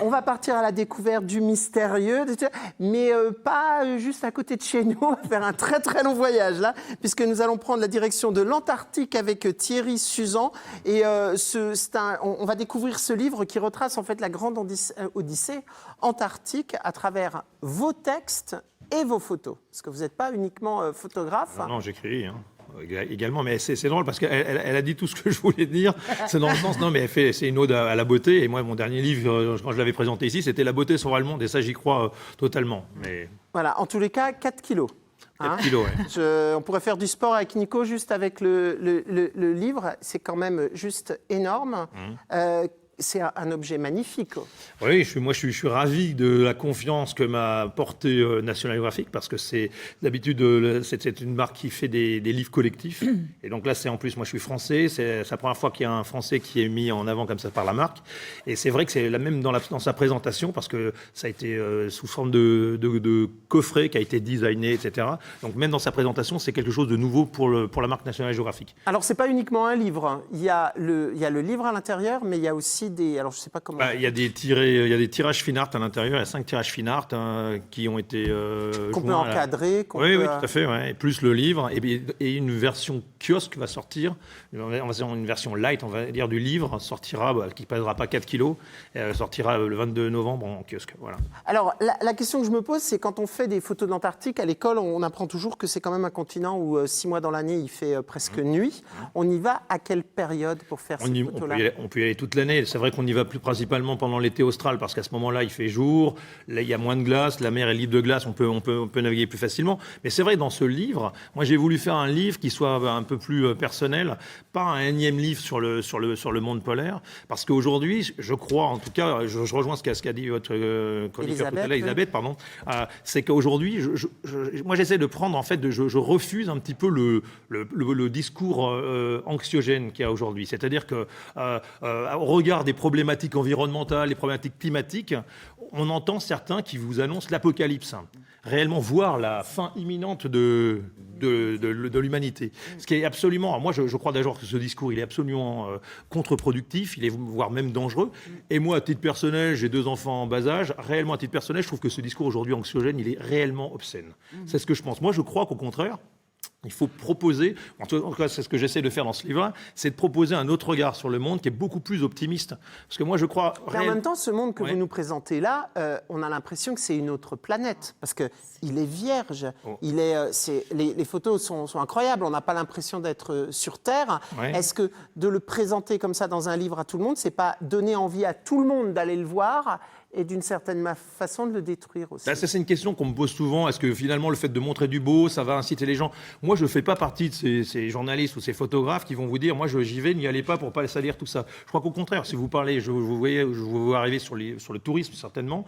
on va partir à la découverte du mystérieux, mais pas juste à côté de chez nous. On va faire un très très long voyage là, puisque nous allons prendre la direction de l'Antarctique avec Thierry Suzan. Et on va découvrir ce livre qui retrace en fait la grande odyssée antarctique à travers vos textes et vos photos. Parce que vous n'êtes pas uniquement photographe. Non, j'écris également, mais c'est drôle parce qu'elle a dit tout ce que je voulais dire. C'est dans le sens, non, mais c'est une ode à la beauté. Et moi, mon dernier livre, quand je l'avais présenté ici, c'était La beauté sauvera le monde. Et ça, j'y crois totalement. Mais... Voilà, en tous les cas, 4 kilos. 4 kilos, ouais. On pourrait faire du sport avec Nico juste avec le livre. C'est quand même juste énorme. C'est un objet magnifique. Oui, je suis ravi de la confiance que m'a portée National Geographic parce que c'est d'habitude c'est une marque qui fait des livres collectifs. Et donc là, en plus, moi je suis français. C'est la première fois qu'il y a un Français qui est mis en avant comme ça par la marque. Et c'est vrai que c'est la même dans sa présentation parce que ça a été sous forme de coffret qui a été designé, etc. Donc même dans sa présentation, c'est quelque chose de nouveau pour la marque National Geographic. Alors c'est pas uniquement un livre. Il y a le livre à l'intérieur, mais il y a aussi alors je sais pas comment. Il y a des tirages fine art à l'intérieur. Il y a 5 tirages fine art qui ont été qu'on peut encadrer. Oui, tout à fait. Ouais. Et plus le livre et une version kiosque va sortir. Une version light, on va dire, du livre sortira, qui pèsera pas 4 kilos. Elle sortira le 22 novembre en kiosque. Voilà. Alors la question que je me pose, c'est quand on fait des photos de l'Antarctique à l'école, on apprend toujours que c'est quand même un continent où 6 mois dans l'année il fait presque nuit. On y va à quelle période pour faire ces photos-là ? On peut y aller toute l'année. C'est vrai qu'on y va plus principalement pendant l'été austral parce qu'à ce moment-là, il fait jour, là, il y a moins de glace, la mer est libre de glace, on peut naviguer plus facilement. Mais c'est vrai, dans ce livre, moi j'ai voulu faire un livre qui soit un peu plus personnel, pas un énième livre sur le monde polaire, parce qu'aujourd'hui, je crois, en tout cas, je rejoins ce qu'a dit votre chroniqueur tout à l'heure, Elisabeth, pardon, c'est qu'aujourd'hui, moi j'essaie de prendre, en fait, je refuse un petit peu le discours anxiogène qu'il y a aujourd'hui. C'est-à-dire que au regard des problématiques environnementales, les problématiques climatiques, on entend certains qui vous annoncent l'apocalypse, réellement voir la fin imminente de l'humanité. Ce qui est absolument... Moi, je crois d'ailleurs que ce discours, il est absolument contre-productif, il est voire même dangereux. Et moi, à titre personnel, j'ai 2 enfants en bas âge. Réellement, à titre personnel, je trouve que ce discours aujourd'hui anxiogène, il est réellement obscène. C'est ce que je pense. Moi, je crois qu'au contraire, il faut proposer, en tout cas c'est ce que j'essaie de faire dans ce livre, c'est de proposer un autre regard sur le monde qui est beaucoup plus optimiste. Parce que moi je crois... Mais en même temps, ce monde que vous nous présentez là, on a l'impression que c'est une autre planète, parce qu'il est vierge, les photos sont incroyables, on n'a pas l'impression d'être sur Terre. Est-ce que de le présenter comme ça dans un livre à tout le monde, c'est pas donner envie à tout le monde d'aller le voir et d'une certaine façon de le détruire aussi? Ça, c'est une question qu'on me pose souvent. Est-ce que finalement le fait de montrer du beau, ça va inciter les gens? Moi, je ne fais pas partie de ces journalistes ou ces photographes qui vont vous dire, moi j'y vais, n'y allez pas pour ne pas salir tout ça. Je crois qu'au contraire, si vous parlez, je vous vois arriver sur le tourisme certainement.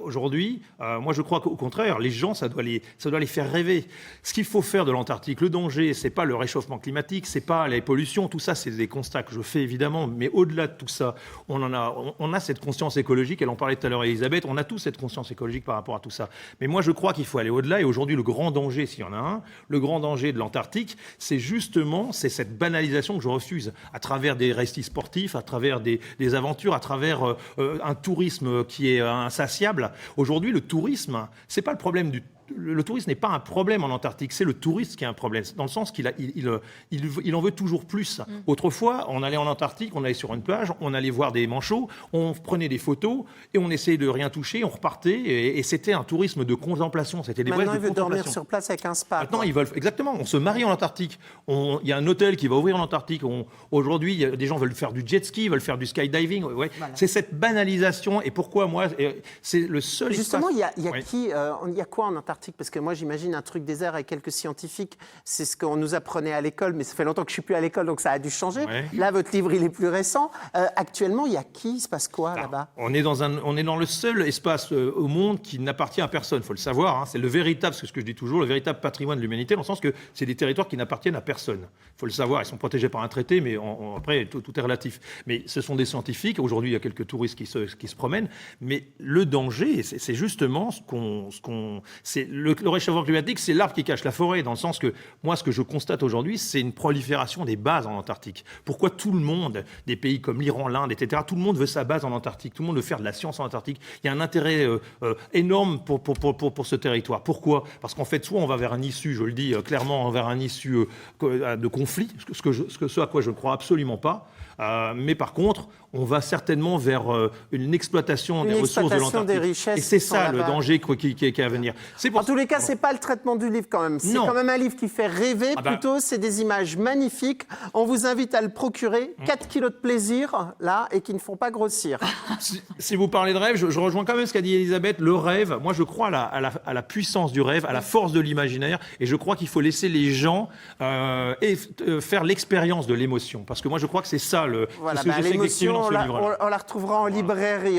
Aujourd'hui, moi je crois qu'au contraire, les gens, ça doit les faire rêver. Ce qu'il faut faire de l'Antarctique, le danger, c'est pas le réchauffement climatique, c'est pas les pollutions, tout ça, c'est des constats que je fais évidemment. Mais au-delà de tout ça, on a cette conscience écologique. Elle en parlait tout à l'heure, Elisabeth, on a tous cette conscience écologique par rapport à tout ça. Mais moi, je crois qu'il faut aller au-delà. Et aujourd'hui, le grand danger, s'il y en a un, le grand danger de l'Antarctique, c'est cette banalisation que je refuse, à travers des récits sportifs, à travers des aventures, à travers un tourisme qui est insatiable. Aujourd'hui, le tourisme, c'est pas le problème le tourisme n'est pas un problème en Antarctique, c'est le touriste qui a un problème, dans le sens qu'il en veut toujours plus. Autrefois, on allait en Antarctique, on allait sur une plage, on allait voir des manchots, on prenait des photos et on essayait de rien toucher, on repartait et c'était un tourisme de contemplation. C'était des Maintenant, voyages de contemplation. Maintenant, ils veulent dormir sur place avec un spa. Maintenant, exactement, on se marie en Antarctique. Il y a un hôtel qui va ouvrir en Antarctique. Aujourd'hui, des gens veulent faire du jet ski, veulent faire du skydiving. Ouais. Voilà. C'est cette banalisation. Et pourquoi, moi, c'est le seul Justement, espace... il y a quoi en Antarctique? Parce que moi, j'imagine un truc désert avec quelques scientifiques. C'est ce qu'on nous apprenait à l'école, mais ça fait longtemps que je ne suis plus à l'école, donc ça a dû changer. Là, votre livre, il est plus récent. Actuellement, il y a qui? Il se passe quoi là-bas? On est dans le seul espace au monde qui n'appartient à personne. Il faut le savoir. C'est le véritable, c'est ce que je dis toujours, le véritable patrimoine de l'humanité, dans le sens que c'est des territoires qui n'appartiennent à personne. Il faut le savoir. Ils sont protégés par un traité, mais après, tout est relatif. Mais ce sont des scientifiques. Aujourd'hui, il y a quelques touristes qui se promènent. Mais le danger, c'est justement le réchauffement climatique, c'est l'arbre qui cache la forêt, dans le sens que moi, ce que je constate aujourd'hui, c'est une prolifération des bases en Antarctique. Pourquoi tout le monde, des pays comme l'Iran, l'Inde, etc., tout le monde veut sa base en Antarctique, tout le monde veut faire de la science en Antarctique. Il y a un intérêt énorme pour ce territoire. Pourquoi ? Parce qu'en fait, soit on va vers un issue, je le dis clairement, vers un issue de conflit, ce à quoi je ne crois absolument pas. Mais par contre, on va certainement vers une exploitation des ressources de l'Antarctique. Des richesses. Et c'est ça le danger qui est à venir. En tous les cas, c'est pas le traitement du livre quand même. C'est quand même un livre qui fait rêver. Plutôt, c'est des images magnifiques. On vous invite à le procurer. 4 kilos de plaisir, là, et qui ne font pas grossir. Si vous parlez de rêve, je rejoins quand même ce qu'a dit Elisabeth. Le rêve, moi je crois à la puissance du rêve, à la force de l'imaginaire. Et je crois qu'il faut laisser les gens faire l'expérience de l'émotion. Parce que moi je crois que c'est ça l'émotion, on la retrouvera en librairie.